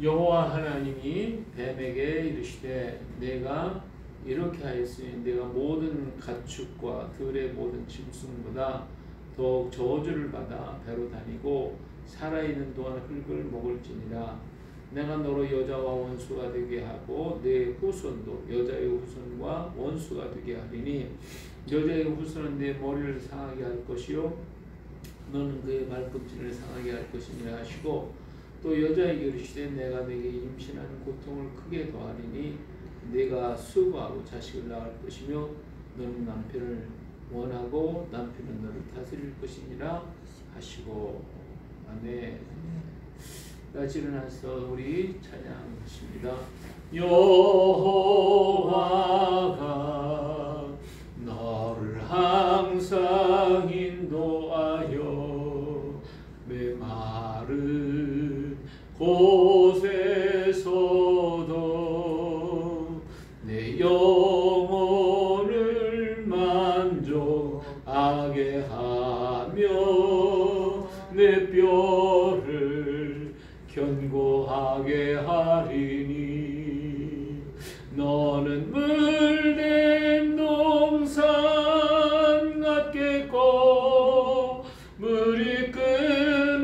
여호와 하나님이 뱀에게 이르시되 내가 이렇게 하였으니 내가 모든 가축과 들의 모든 짐승보다 더욱 저주를 받아 배로 다니고 살아있는 동안 흙을 먹을지니라. 내가 너로 여자와 원수가 되게 하고 내 후손도 여자의 후손과 원수가 되게 하리니 여자의 후손은 내 머리를 상하게 할 것이요 너는 그의 발꿈치를 상하게 할 것이니라 하시고 또 여자에게 이르시되 내가 내게 임신하는 고통을 크게 더하리니 네가 수고하고 자식을 낳을 것이며 너는 남편을 원하고 남편은 너를 다스릴 것이니라 하시고. 아멘. 같이 일어나서 우리 찬양하십니다. 여호와가 너를 항상 인도하여 메마른 곳에서도 내 영혼을 만족하게 하며 내 뼈를 견고하게 하리니 너는 물된 동산 같겠고 물이 끊어지지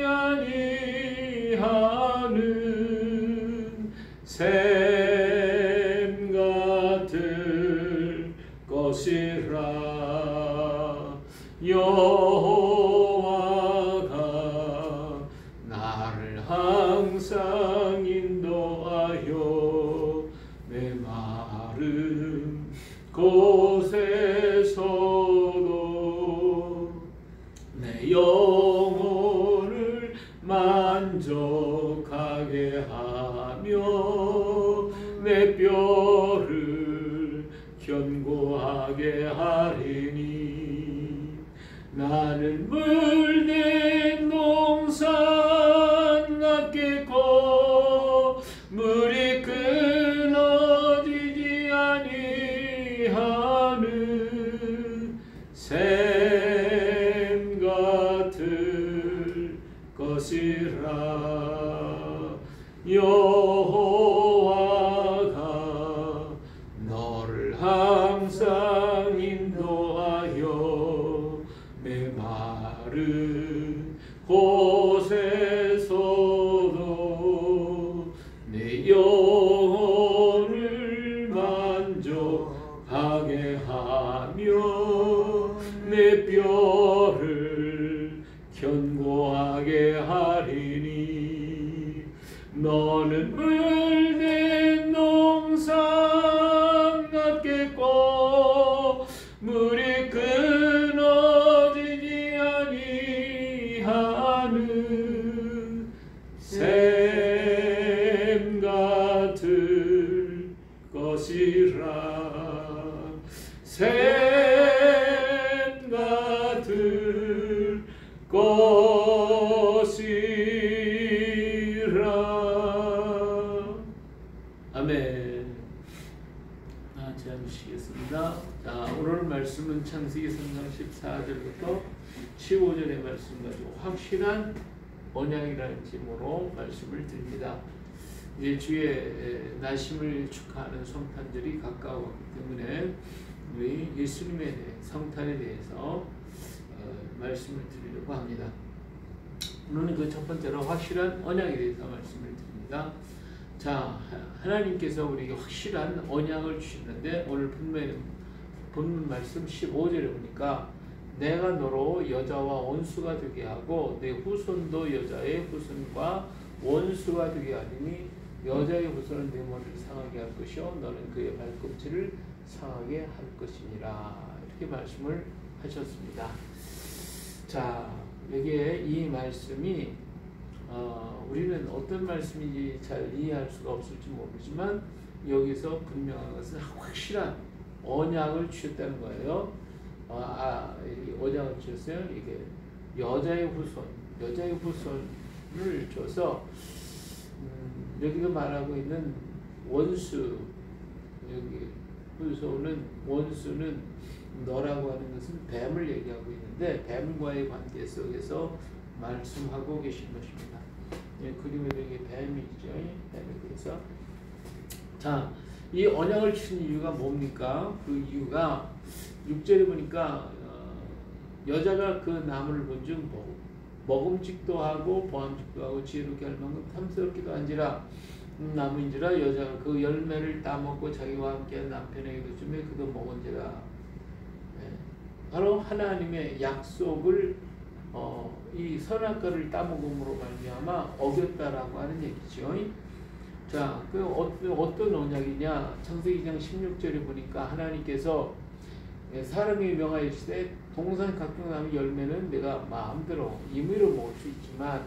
아니하는 샘 같을 것이라. 여호와가 나를 항상 인도하여 메마른 곳에서도 내 영혼을 만족하게 하며 내 뼈를 견고하게 하리니 나는 물된 동산 같겠고 물이 끊어지지 아니하는 샘 같을 것이라. 여호와가 너를 항상 인도하여 메마른 곳에서도 내 영혼을 만족하게 하며 내 뼈를 견고하게 하리니 너는 물된 동산 같겠고 물이 끊어지지 아니하는 샘 같을 것이라. 샘 같을 것이라. 아멘. 제안하시겠습니다. 자, 오늘 말씀은 창세기 3장 14절부터 15절의 말씀 가지고 확실한 언약이라는 제목으로 말씀을 드립니다. 이제 주의 나심을 축하하는 성탄절이 가까워왔기 때문에 우리 예수님의 성탄에 대해서 말씀을 드리려고 합니다. 오늘은 그 첫 번째로 확실한 언약에 대해서 말씀을 드립니다. 자, 하나님께서 우리에게 확실한 언약을 주시는데 오늘 본문 말씀 15절에 보니까 내가 너로 여자와 원수가 되게 하고 내 후손도 여자의 후손과 원수가 되게 하리니 여자의 후손은 내 머리를 상하게 할 것이요 너는 그의 발꿈치를 상하게 할 것이니라. 이렇게 말씀을 하셨습니다. 자, 여기에 이 말씀이 우리는 어떤 말씀인지 잘 이해할 수가 없을지 모르지만 여기서 분명한 것은 확실한 언약을 주셨다는 거예요. 언약을 주셨어요. 이게 여자의 후손을 줘서 여기서 말하고 있는 원수, 여기 원수는 너라고 하는 것은 뱀을 얘기하고 있는데 뱀과의 관계 속에서 말씀하고 계신 것입니다. 그림에도 이게 뱀이죠. 뱀이. 그래서 자, 이 언약을 치는 이유가 뭡니까? 그 이유가 6절에 보니까 여자가 그 나무를 본즉 먹음직도 하고 보암직도 하고 지혜롭게 할 만큼 탐스럽기도 한지라 나무인지라 여자가 그 열매를 따먹고 자기와 함께한 남편에게도 주매 그도 먹은지라. 바로 하나님의 약속을 이 선악과를 따먹음으로 말미암아 어겼다라고 하는 얘기죠. 자, 그 어떤 언약이냐? 창세기 2장 16절에 보니까 하나님께서 사람이 명하시되 동산 각종 나무 열매는 내가 마음대로 임의로 먹을 수 있지만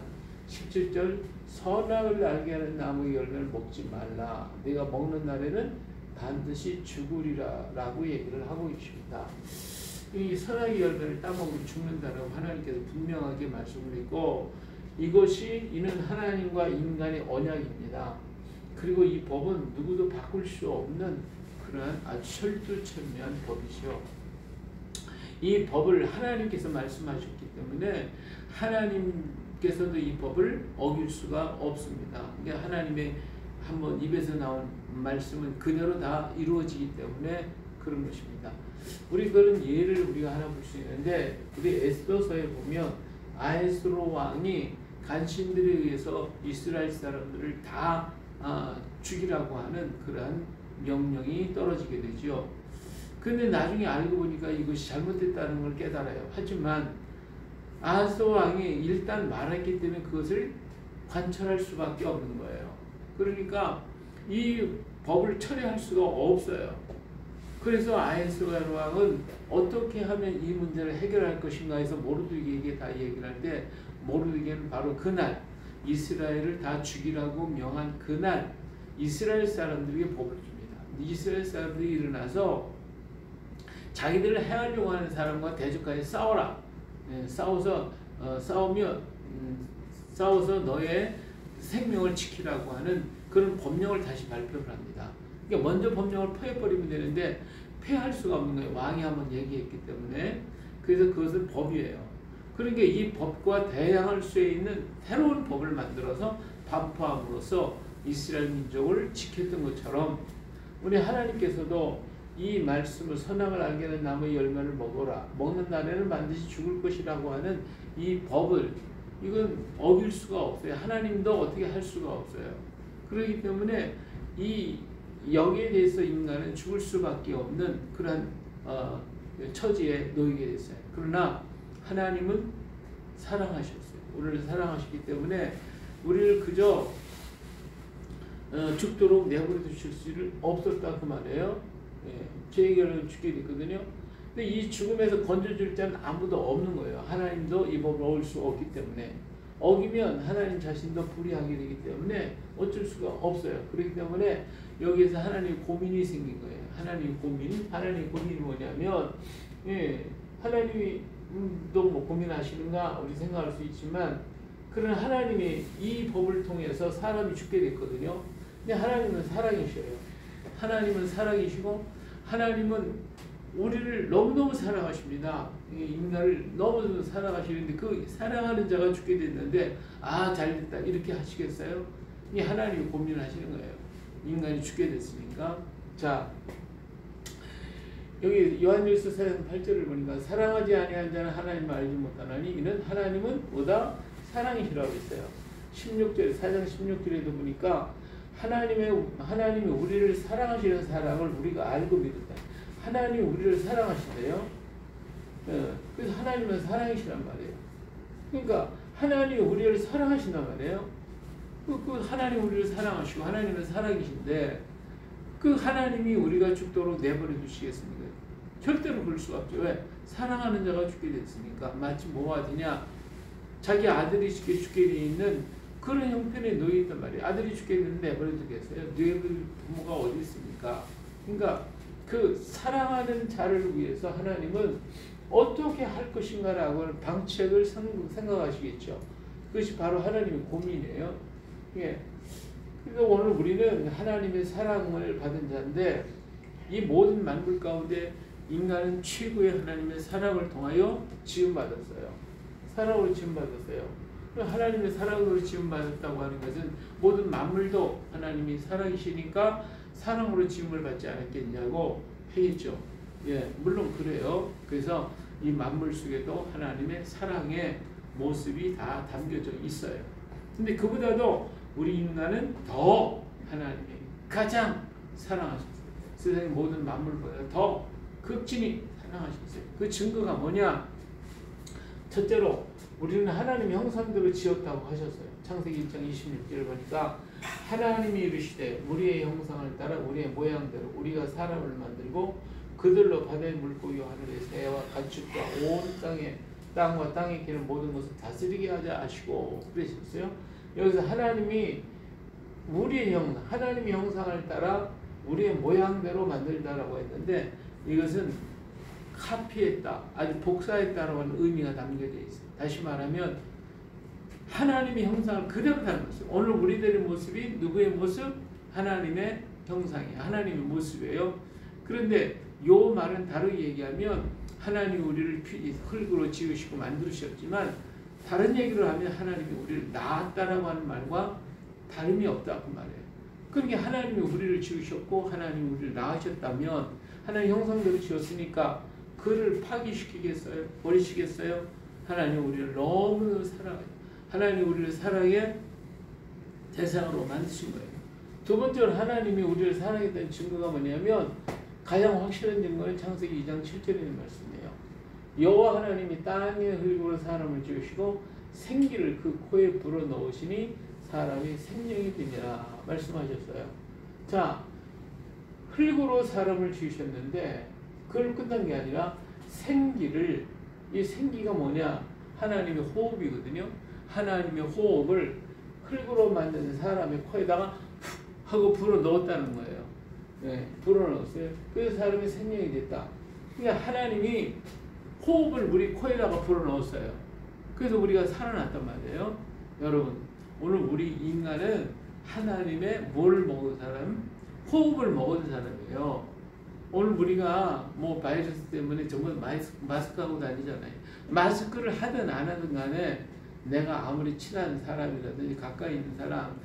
17절 선악을 알게 하는 나무의 열매를 먹지 말라. 내가 먹는 날에는 반드시 죽으리라 라고 얘기를 하고 있습니다. 이 선악의 열매를 따먹으면 죽는다라고 하나님께서 분명하게 말씀을 했고 이것이 이는 하나님과 인간의 언약입니다. 그리고 이 법은 누구도 바꿀 수 없는 그러한 아주 철두철미한 법이죠. 이 법을 하나님께서 말씀하셨기 때문에 하나님께서도 이 법을 어길 수가 없습니다. 그러니까 하나님의 한번 입에서 나온 말씀은 그대로 다 이루어지기 때문에 그런 것입니다. 우리 그런 예를 우리가 하나 볼 수 있는데 우리 에스더서에 보면 아하스로 왕이 간신들에 의해서 이스라엘 사람들을 다 죽이라고 하는 그러한 명령이 떨어지게 되죠. 근데 나중에 알고 보니까 이것이 잘못됐다는 걸 깨달아요. 하지만 아하스 왕이 일단 말했기 때문에 그것을 관철할 수밖에 없는 거예요. 그러니까 이 법을 철회할 수가 없어요. 그래서 아하스 왕은 어떻게 하면 이 문제를 해결할 것인가 해서 모르드게에게 다 얘기를 할 때 모르드게는 바로 그날 이스라엘을 다 죽이라고 명한 그날 이스라엘 사람들에게 법을 줍니다. 이스라엘 사람들이 일어나서 자기들을 해하려고 하는 사람과 대적하여 싸워라. 싸워서 너의 생명을 지키라고 하는 그런 법령을 다시 발표를 합니다. 그러니까 먼저 법령을 폐해버리면 되는데 폐할 수가 없는 거예요. 왕이 한번 얘기했기 때문에. 그래서 그것은 법이에요. 그러니까 이 법과 대항할 수 있는 새로운 법을 만들어서 반포함으로써 이스라엘 민족을 지켰던 것처럼 우리 하나님께서도 이 말씀을 선악을 알게 하는 나무의 열매를 먹어라. 먹는 날에는 반드시 죽을 것이라고 하는 이 법을 이건 어길 수가 없어요. 하나님도 어떻게 할 수가 없어요. 그렇기 때문에 이 여기에 대해서 인간은 죽을 수밖에 없는 그런 처지에 놓이게 됐어요. 그러나 하나님은 사랑하셨어요. 우리를 사랑하시기 때문에 우리를 그저 죽도록 내버려 두실 수는 없었다 그 말이에요. 제 얘기는 죽게 됐거든요. 근데 이 죽음에서 건져줄 자는 아무도 없는 거예요. 하나님도 이 법을 어길 수 없기 때문에 어기면 하나님 자신도 불의하게 되기 때문에 어쩔 수가 없어요. 그렇기 때문에 여기에서 하나님의 고민이 생긴 거예요. 하나님의 고민이 뭐냐면 하나님이 뭐 고민하시는가 우리 생각할 수 있지만 그런 하나님이 이 법을 통해서 사람이 죽게 됐거든요. 근데 하나님은 사랑이셔요. 하나님은 사랑이시고 하나님은 우리를 너무너무 사랑하십니다. 인간을 너무너무 사랑하시는데 그 사랑하는 자가 죽게 됐는데 잘됐다 이렇게 하시겠어요? 이 하나님이 고민을 하시는 거예요. 인간이 죽게 됐으니까. 자, 여기 요한일서 4장 8절을 보니까 사랑하지 아니한 자는 하나님을 알지 못하나니 이는 하나님은 보다 사랑이시라고 했어요. 16절 4장 16절에도 보니까 하나님이 우리를 사랑하시는 사랑을 우리가 알고 믿었다. 하나님이 우리를 사랑하신대요. 그래서 하나님은 사랑이시란 말이에요. 그러니까 하나님이 우리를 사랑하신단 말이에요. 그 하나님 우리를 사랑하시고 하나님은 사랑이신데 그 하나님이 우리가 죽도록 내버려 두시겠습니까? 절대로 그럴 수가 없죠. 왜? 사랑하는 자가 죽게 됐으니까. 마치 뭐가 되냐? 자기 아들이 죽게 돼 있는 그런 형편에 놓여 있단 말이에요. 아들이 죽게 됐는데 내버려 두겠어요? 뇌물 부모가 어디 있습니까? 그러니까 그 사랑하는 자를 위해서 하나님은 어떻게 할 것인가라고 하는 방책을 생각하시겠죠. 그것이 바로 하나님의 고민이에요. 예. 그래서 오늘 우리는 하나님의 사랑을 받은 자인데 이 모든 만물 가운데 인간은 최고의 하나님의 사랑을 통하여 지음받았어요. 사랑으로 지음받았어요. 하나님의 사랑으로 지음받았다고 하는 것은 모든 만물도 하나님이 사랑이시니까 사랑으로 지음을 받지 않았겠냐고 하겠죠. 예, 물론 그래요. 그래서 이 만물 속에도 하나님의 사랑의 모습이 다 담겨져 있어요. 근데 그보다도 우리 인간은 더 하나님이 가장 사랑하셨어요. 세상의 모든 만물보다 더 극진히 사랑하셨어요. 그 증거가 뭐냐? 첫째로 우리는 하나님의 형상대로 지었다고 하셨어요. 창세기 1장 26절을 보니까 하나님이 이르시되 우리의 형상을 따라 우리의 모양대로 우리가 사람을 만들고 그들로 바다의 물고기와 하늘의 새와 가축과 온 땅과 땅에 기는 모든 것을 다스리게 하자 하시고 그러셨어요. 여기서 하나님이 우리의 형상, 하나님의 형상을 따라 우리의 모양대로 만들다라고 했는데 이것은 카피했다, 아주 복사했다라고 하는 의미가 담겨져 있어요. 다시 말하면 하나님의 형상을 그대로 닮았어요. 오늘 우리들의 모습이 누구의 모습? 하나님의 형상이에요. 하나님의 모습이에요. 그런데 요 말은 다르게 얘기하면 하나님이 우리를 흙으로 지으시고 만드셨지만 다른 얘기를 하면 하나님이 우리를 낳았다라고 하는 말과 다름이 없다 그 말이에요. 그러니까 하나님이 우리를 지으셨고 하나님이 우리를 낳으셨다면 하나님 형상대로 지었으니까 그를 파기시키겠어요? 버리시겠어요? 하나님 우리를 너무 사랑해요. 하나님 우리를 사랑의 대상으로 만드신 거예요. 두 번째로 하나님이 우리를 사랑했다는 증거가 뭐냐면 가장 확실한 증거는 창세기 2장 7절에 있는 말씀이에요. 여호와 하나님이 땅의 흙으로 사람을 지으시고 생기를 그 코에 불어넣으시니 사람이 생명이 되니라 말씀하셨어요. 자, 흙으로 사람을 지으셨는데 그걸 끝난 게 아니라 생기를, 이 생기가 뭐냐? 하나님의 호흡이거든요. 하나님의 호흡을 흙으로 만든 사람의 코에다가 푹 하고 불어넣었다는 거예요. 네, 불어넣었어요. 그래서 사람이 생명이 됐다. 그러니까 하나님이 호흡을 우리 코에다가 불어넣었어요. 그래서 우리가 살아났단 말이에요. 여러분, 오늘 우리 인간은 하나님의 뭘 먹은 사람? 호흡을 먹은 사람이에요. 오늘 우리가 뭐 바이러스 때문에 전부 마스크 하고 다니잖아요. 마스크를 하든 안 하든 간에 내가 아무리 친한 사람이라든지 가까이 있는 사람,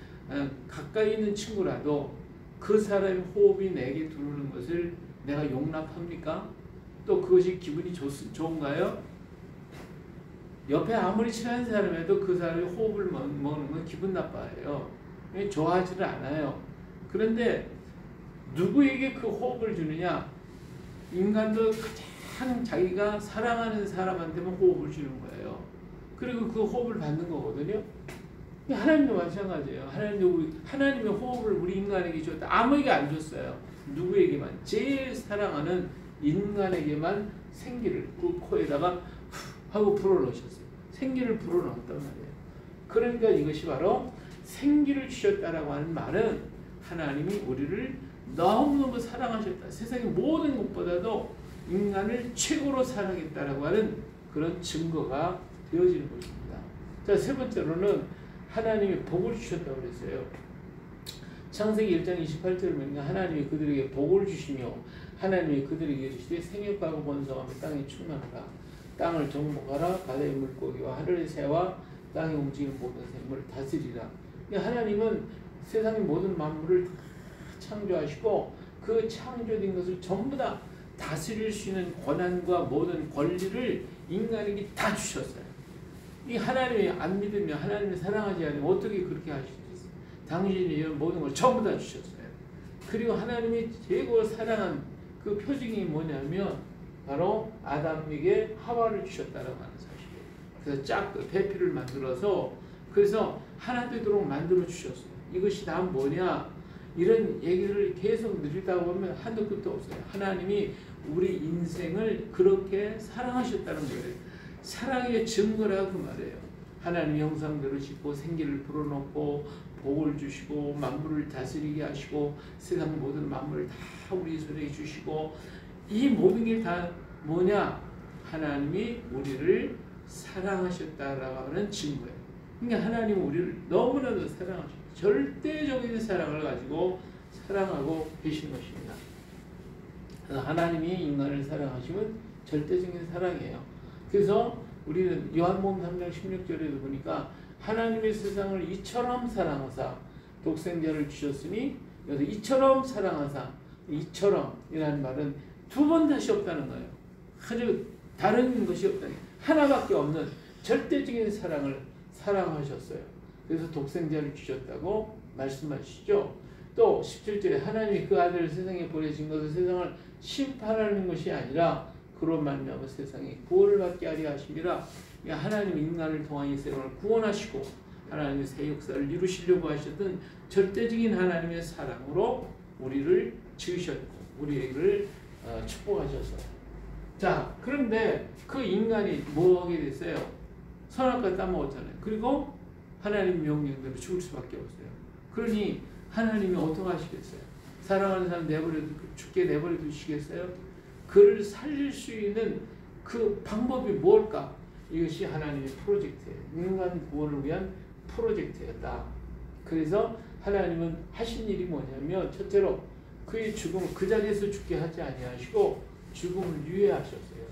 가까이 있는 친구라도 그 사람의 호흡이 내게 들어오는 것을 내가 용납합니까? 또 그것이 기분이 좋은가요? 옆에 아무리 친한 사람에도 그 사람이 호흡을 먹는 건 기분 나빠요. 좋아하지를 않아요. 그런데 누구에게 그 호흡을 주느냐? 인간도 가장 자기가 사랑하는 사람한테만 호흡을 주는 거예요. 그리고 그 호흡을 받는 거거든요. 하나님도 마찬가지예요. 하나님의 호흡을 우리 인간에게 줬다. 아무에게 안 줬어요. 누구에게만, 제일 사랑하는 인간에게만 생기를 그 코에다가 하고 불어넣으셨어요. 생기를 불어넣었단 말이에요. 그러니까 이것이 바로 생기를 주셨다라고 하는 말은 하나님이 우리를 너무너무 사랑하셨다. 세상의 모든 것보다도 인간을 최고로 사랑했다라고 하는 그런 증거가 되어지는 것입니다. 자, 세 번째로는 하나님이 복을 주셨다고 그랬어요. 창세기 1장 28절을 보니까 하나님이 그들에게 복을 주시며 하나님이 그들에게 이르시되 생육하고 번성하며 땅에 충만하라. 땅을 정복하라. 바다의 물고기와 하늘의 새와 땅에 움직이는 모든 생물을 다스리라. 하나님은 세상의 모든 만물을 다 창조하시고 그 창조된 것을 전부 다 다스릴 수 있는 권한과 모든 권리를 인간에게 다 주셨어요. 이 하나님이 안 믿으면 하나님을 사랑하지 않으면 어떻게 그렇게 하실 수 있어요? 당신이 이런 모든 걸 전부 다 주셨어요. 그리고 하나님이 최고 사랑한 그 표징이 뭐냐면 바로 아담에게 하와를 주셨다라고 하는 사실이에요. 그래서 짝 배필을 만들어서 그래서 하나 되도록 만들어 주셨어요. 이것이 다 뭐냐? 이런 얘기를 계속 드리다 보면 한도 끝도 없어요. 하나님이 우리 인생을 그렇게 사랑하셨다는 거예요. 사랑의 증거라 그 말이에요. 하나님 형상대로 짓고 생기를 불어넣고 복을 주시고 만물을 다스리게 하시고 세상 모든 만물을 다 우리 손에 주시고 이 모든 게 다 뭐냐? 하나님이 우리를 사랑하셨다라고 하는 증거예요. 그러니까 하나님은 우리를 너무나도 사랑하셨어요. 절대적인 사랑을 가지고 사랑하고 계신 것입니다. 하나님이 인간을 사랑하시면 절대적인 사랑이에요. 그래서 우리는 요한복음 3장 16절에도 보니까 하나님의 세상을 이처럼 사랑하사 독생자를 주셨으니 여기서 이처럼 사랑하사 이처럼 이라는 말은 두 번 다시 없다는 거예요. 아주 다른 것이 없다는 하나밖에 없는 절대적인 사랑을 사랑하셨어요. 그래서 독생자를 주셨다고 말씀하시죠. 또 17절에 하나님이 그 아들을 세상에 보내신 것은 세상을 심판하는 것이 아니라 그로 말미암아 세상에 구원을 받게 하려 하심이라. 하나님이 인간을 통한 이 세상을 구원하시고 하나님의 새 역사를 이루시려고 하셨던 절대적인 하나님의 사랑으로 우리를 지으셨고 우리를 축복하셨어요. 자, 그런데 그 인간이 뭐 하게 됐어요? 선악과 따먹었잖아요. 그리고 하나님 명령대로 죽을 수밖에 없어요. 그러니 하나님이 어떻게 하시겠어요? 사랑하는 사람 죽게 내버려 두시겠어요? 그를 살릴 수 있는 그 방법이 뭘까? 이것이 하나님의 프로젝트예요. 인간 구원을 위한 프로젝트였다. 그래서 하나님은 하신 일이 뭐냐면 첫째로 그의 죽음을 그 자리에서 죽게 하지 아니하시고 죽음을 유예하셨어요.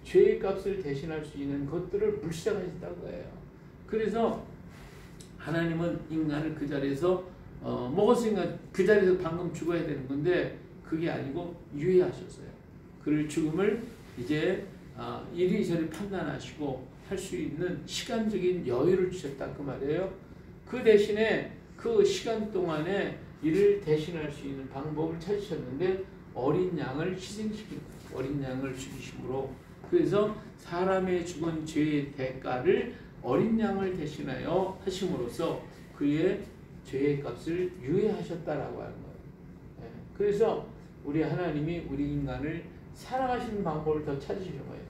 죄의 값을 대신할 수 있는 것들을 물색하셨다는 거예요. 그래서 하나님은 인간을 그 자리에서 먹었으니까 그 자리에서 방금 죽어야 되는 건데 그게 아니고 유예하셨어요. 그를 죽음을 이제 이리저리 판단하시고 할 수 있는 시간적인 여유를 주셨다 그 말이에요. 그 대신에 그 시간 동안에 이를 대신할 수 있는 방법을 찾으셨는데 어린 양을 희생시킨 거예요. 어린 양을 죽이심으로. 그래서 사람의 죽은 죄의 대가를 어린 양을 대신하여 하심으로써 그의 죄의 값을 유예하셨다라고 하는 거예요. 그래서 우리 하나님이 우리 인간을 사랑하시는 방법을 더 찾으시는 거예요.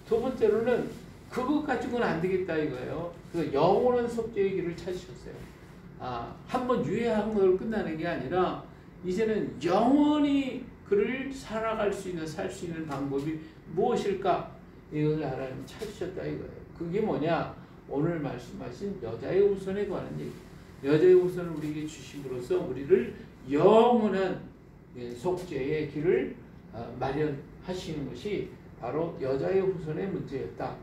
두 번째로는 그것 가지고는 안 되겠다 이거예요. 그래서 영원한 속죄의 길을 찾으셨어요. 한번 유예한 걸 끝나는 게 아니라 이제는 영원히 그를 살아갈 수 있는 살 수 있는 방법이 무엇일까? 이것을 하나님 찾으셨다 이거예요. 그게 뭐냐? 오늘 말씀하신 여자의 후손에 관한 얘기. 여자의 후손을 우리에게 주심으로써 우리를 영원한 속죄의 길을 마련하시는 것이 바로 여자의 후손의 문제였다.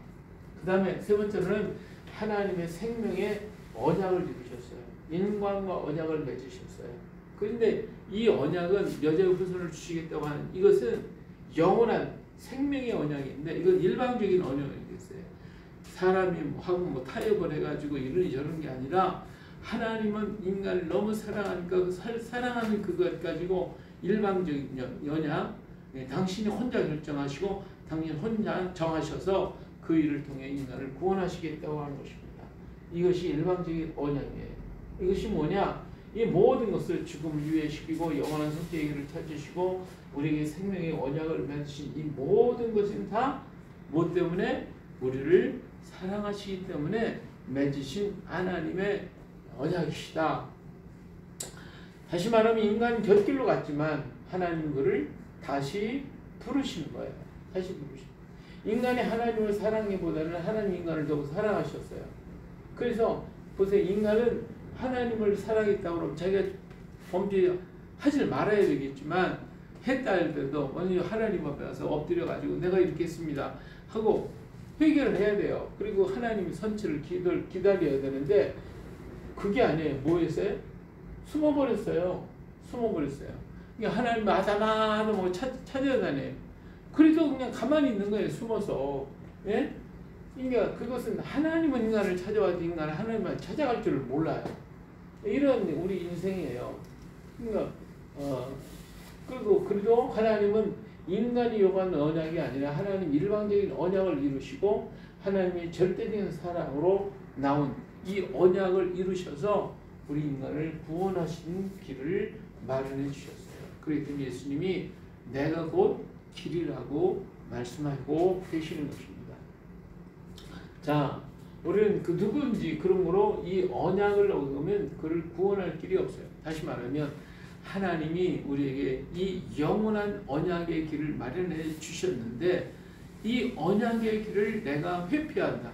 그 다음에 세 번째로는 하나님의 생명의 언약을 이루셨어요. 인간과 언약을 맺으셨어요. 그런데 이 언약은 여자의 후손을 주시겠다고 하는 이것은 영원한 생명의 언약인데 이건 일방적인 언약이겠어요. 사람이 하고 타협을 해가지고 이러니 저러는 게 아니라 하나님은 인간을 너무 사랑하니까 그 사랑하는 그것 가지고 일방적인 언약, 당신이 혼자 결정하시고 당신 혼자 정하셔서 그 일을 통해 인간을 구원하시겠다고 하는 것입니다. 이것이 일방적인 언약이에요. 이것이 뭐냐? 이 모든 것을 죽음을 유예시키고 영원한 속죄의 길을 찾으시고 우리에게 생명의 언약을 맺으신 이 모든 것은 다 뭐 때문에? 우리를 사랑하시기 때문에 맺으신 하나님의 언약이시다. 다시 말하면 인간은 곁길로 갔지만 하나님은 그를 다시 부르시는 거예요. 다시 부르시는 인간이 하나님을 사랑하기보다는 하나님 인간을 더 사랑하셨어요. 그래서 보세요. 인간은 하나님을 사랑했다고 그러면 자기가 범죄하지 말아야 되겠지만 했다 할 때도 먼저 하나님 앞에 가서 엎드려가지고 내가 이렇게 했습니다 하고 회개를 해야 돼요. 그리고 하나님의 선처를 기다려야 되는데 그게 아니에요. 뭐 했어요? 숨어버렸어요. 그러니까 하나님 아담아담 뭐 찾아다녀요. 그래도 그냥 가만히 있는 거예요. 숨어서. 예? 그러니까 그것은 하나님은 인간을 찾아와도 인간은 하나님만 찾아갈 줄을 몰라요. 이런 우리 인생이에요. 그러니까 그래도 하나님은 인간이 요구하는 언약이 아니라 하나님 일방적인 언약을 이루시고 하나님의 절대적인 사랑으로 나온 이 언약을 이루셔서 우리 인간을 구원하시는 길을 마련해 주셨어요. 그랬더니 예수님이 내가 곧 길이라고 말씀하고 계시는 것입니다. 자, 우리는 그 누구인지 그러므로 이 언약을 얻으면 그를 구원할 길이 없어요. 다시 말하면 하나님이 우리에게 이 영원한 언약의 길을 마련해 주셨는데 이 언약의 길을 내가 회피한다.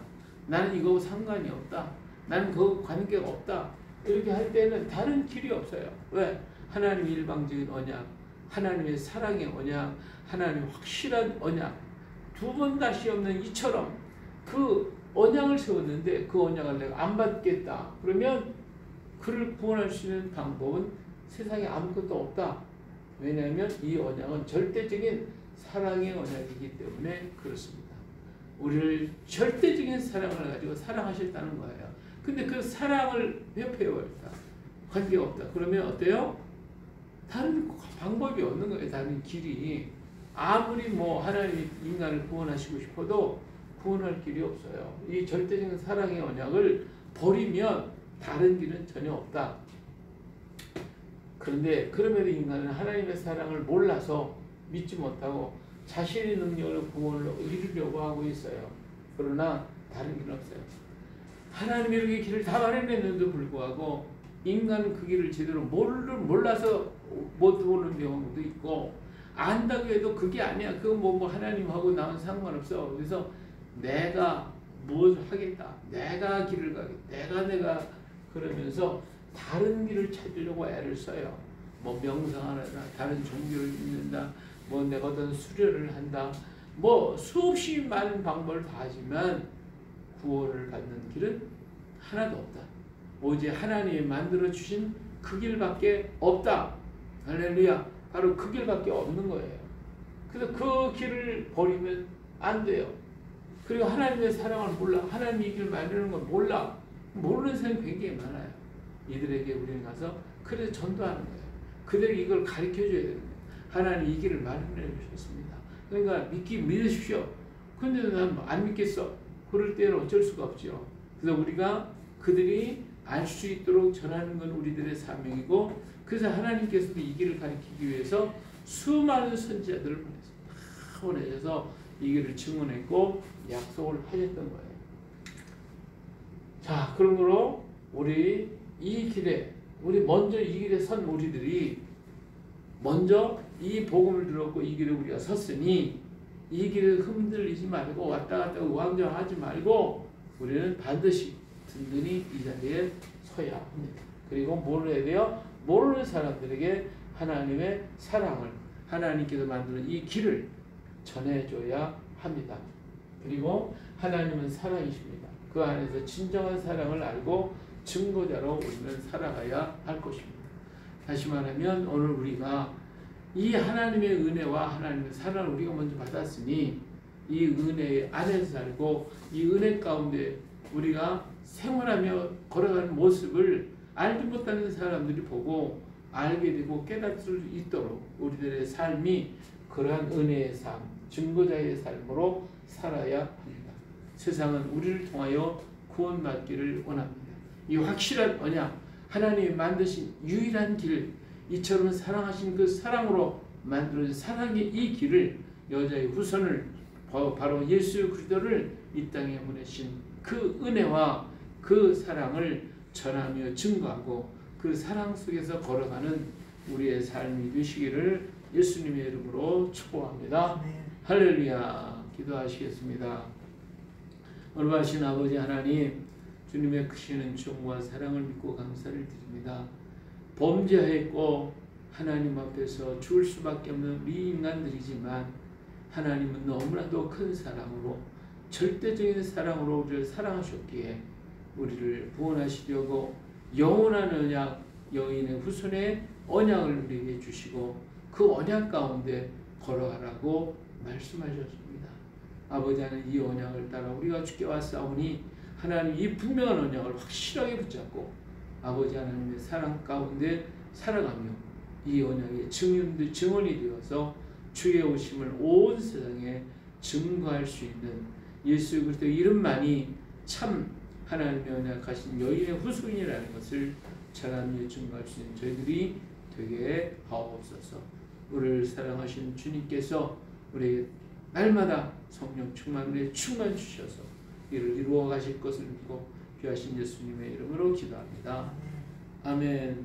나는 이거 상관이 없다. 나는 그거 관계가 없다. 이렇게 할 때는 다른 길이 없어요. 왜? 하나님의 일방적인 언약, 하나님의 사랑의 언약, 하나님의 확실한 언약, 두 번 다시 없는 이처럼 그 언약을 세웠는데 그 언약을 내가 안 받겠다. 그러면 그를 구원할 수 있는 방법은 세상에 아무것도 없다. 왜냐하면 이 언약은 절대적인 사랑의 언약이기 때문에 그렇습니다. 우리를 절대적인 사랑을 가지고 사랑하셨다는 거예요. 근데 그 사랑을 회피해버렸다. 관계가 없다. 그러면 어때요? 다른 방법이 없는 거예요. 다른 길이. 아무리 뭐 하나님이 인간을 구원하시고 싶어도 구원할 길이 없어요. 이 절대적인 사랑의 언약을 버리면 다른 길은 전혀 없다. 그런데 그럼에도 인간은 하나님의 사랑을 몰라서 믿지 못하고 자신의 능력으로 구원을 이루려고 하고 있어요. 그러나 다른 길은 없어요. 하나님이 이렇게 길을 다 마련했는데도 불구하고 인간은 그 길을 제대로 몰라서 못 보는 경우도 있고, 안다고 해도 그게 아니야. 그건 뭐 하나님하고 나는 상관없어. 그래서 내가 뭘 하겠다. 내가 길을 가겠다. 내가 그러면서 다른 길을 찾으려고 애를 써요. 뭐 명상하다, 다른 종교를 믿는다, 뭐 내가 어떤 수련을 한다, 뭐 수없이 많은 방법을 다 하지만 구원을 받는 길은 하나도 없다. 오직 하나님이 만들어 주신 그 길밖에 없다. 할렐루야. 바로 그 길밖에 없는 거예요. 그래서 그 길을 버리면 안 돼요. 그리고 하나님의 사랑을 몰라. 하나님이 이 길을 만드는 걸 몰라. 모르는 사람이 굉장히 많아요. 이들에게 우리는 가서 그래서 전도하는 거예요. 그들에게 이걸 가르쳐줘야 되는 거예요. 하나님 이 길을 마련해 주셨습니다. 그러니까 믿으십시오. 근데 난 안 믿겠어. 그럴 때는 어쩔 수가 없죠. 그래서 우리가 그들이 알 수 있도록 전하는 건 우리들의 사명이고, 그래서 하나님께서도 이 길을 가르치기 위해서 수많은 선지자들을 보내셔서 이 길을 증언했고 약속을 하셨던 거예요. 자, 그러므로 우리 이 길에, 우리 먼저 이 길에 선 우리들이 먼저 이 복음을 들었고 이 길에 우리가 섰으니 이 길을 흔들리지 말고 왔다 갔다 우왕좌왕하지 말고 우리는 반드시 든든히 이 자리에 서야 합니다. 그리고 뭘 해야 돼요? 모르는 사람들에게 하나님의 사랑을, 하나님께서 만드는 이 길을 전해줘야 합니다. 그리고 하나님은 사랑이십니다. 그 안에서 진정한 사랑을 알고 증거자로 우리는 살아가야 할 것입니다. 다시 말하면 오늘 우리가 이 하나님의 은혜와 하나님의 사랑을 우리가 먼저 받았으니 이 은혜 안에서 살고 이 은혜 가운데 우리가 생활하며 걸어가는 모습을 알지 못하는 사람들이 보고 알게 되고 깨달을 수 있도록 우리들의 삶이 그러한 은혜의 삶, 증거자의 삶으로 살아야 합니다. 세상은 우리를 통하여 구원받기를 원합니다. 이 확실한 언약, 하나님이 만드신 유일한 길, 이처럼 사랑하신 그 사랑으로 만들어진 사랑의 이 길을, 여자의 후손을, 바로 예수 그리스도를 이 땅에 보내신 그 은혜와 그 사랑을 전하며 증거하고 그 사랑 속에서 걸어가는 우리의 삶이 되시기를 예수님의 이름으로 축복합니다. 할렐루야. 기도하시겠습니다. 올바르신 아버지 하나님, 주님의 크신 은총과 사랑을 믿고 감사를 드립니다. 범죄하였고 하나님 앞에서 죽을 수밖에 없는 우리 인간들이지만 하나님은 너무나도 큰 사랑으로, 절대적인 사랑으로 우리를 사랑하셨기에 우리를 구원하시려고 영원한 언약, 여인의 후손의 언약을 우리에게 주시고 그 언약 가운데 걸어가라고 말씀하셨습니다. 아버지 하나님, 이 언약을 따라 우리가 주께 왔사오니 하나님 이 분명한 언약을 확실하게 붙잡고 아버지 하나님의 사랑 가운데 살아가며 이 언약의 증언이 되어서 주의 오심을 온 세상에 증거할 수 있는 예수 그리스도 이름만이 참 하나님의 언약하신 여인의 후손이라는 것을 전하며 증거할 수 있는 저희들이 되게 하옵소서. 우리를 사랑하신 주님께서 우리에게 날마다 성령 충만에 충만 주셔서 이를 이루어 가실 것을 믿고 귀하신 예수님의 이름으로 기도합니다. 아멘.